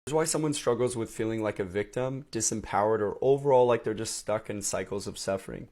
Here's why someone struggles with feeling like a victim, disempowered, or overall like they're just stuck in cycles of suffering.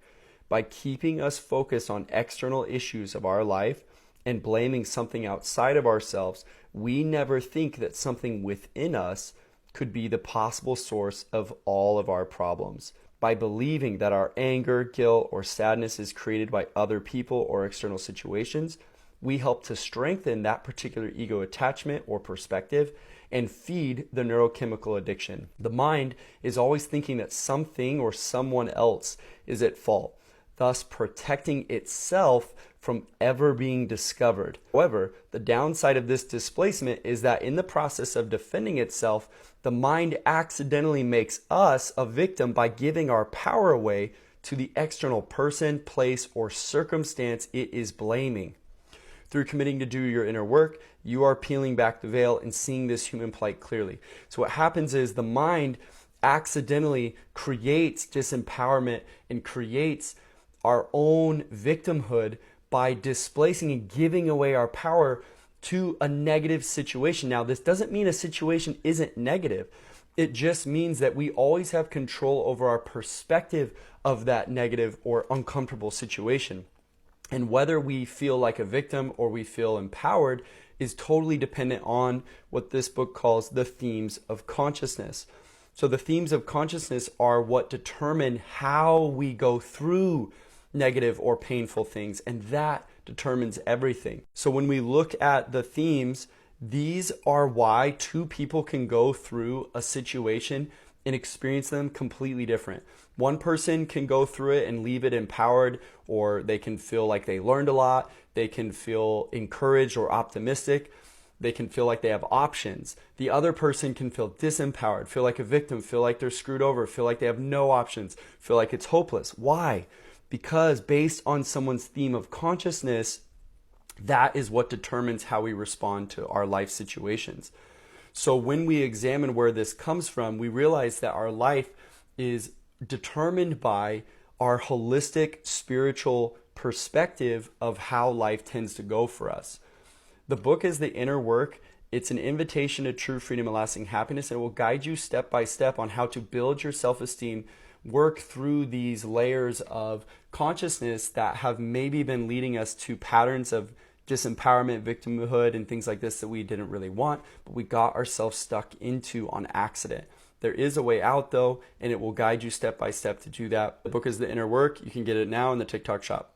By keeping us focused on external issues of our life and blaming something outside of ourselves, we never think that something within us could be the possible source of all of our problems. By believing that our anger, guilt, or sadness is created by other people or external situations, we help to strengthen that particular ego attachment or perspective and feed the neurochemical addiction. The mind is always thinking that something or someone else is at fault, thus protecting itself from ever being discovered. However, the downside of this displacement is that in the process of defending itself, the mind accidentally makes us a victim by giving our power away to the external person, place, or circumstance it is blaming. Through committing to do your inner work, you are peeling back the veil and seeing this human plight clearly. So what happens is the mind accidentally creates disempowerment and creates our own victimhood by displacing and giving away our power to a negative situation. Now, this doesn't mean a situation isn't negative. It just means that we always have control over our perspective of that negative or uncomfortable situation. And whether we feel like a victim or we feel empowered is totally dependent on what this book calls the themes of consciousness. So the themes of consciousness are what determine how we go through negative or painful things, and that determines everything. So when we look at the themes, these are why two people can go through a situation and experience them completely different. One person can go through it and leave it empowered, or they can feel like they learned a lot. They can feel encouraged or optimistic. They can feel like they have options. The other person can feel disempowered, feel like a victim, feel like they're screwed over, feel like they have no options, feel like it's hopeless. Why? Because based on someone's theme of consciousness, that is what determines how we respond to our life situations. So when we examine where this comes from, we realize that our life is determined by our holistic spiritual perspective of how life tends to go for us. The book is The Inner Work. It's an invitation to true freedom and lasting happiness, and it will guide you step by step on how to build your self-esteem, work through these layers of consciousness that have maybe been leading us to patterns of disempowerment, victimhood, and things like this that we didn't really want, but we got ourselves stuck into on accident. There is a way out though, and it will guide you step by step to do that. The book is The Inner Work. You can get it now in the TikTok shop.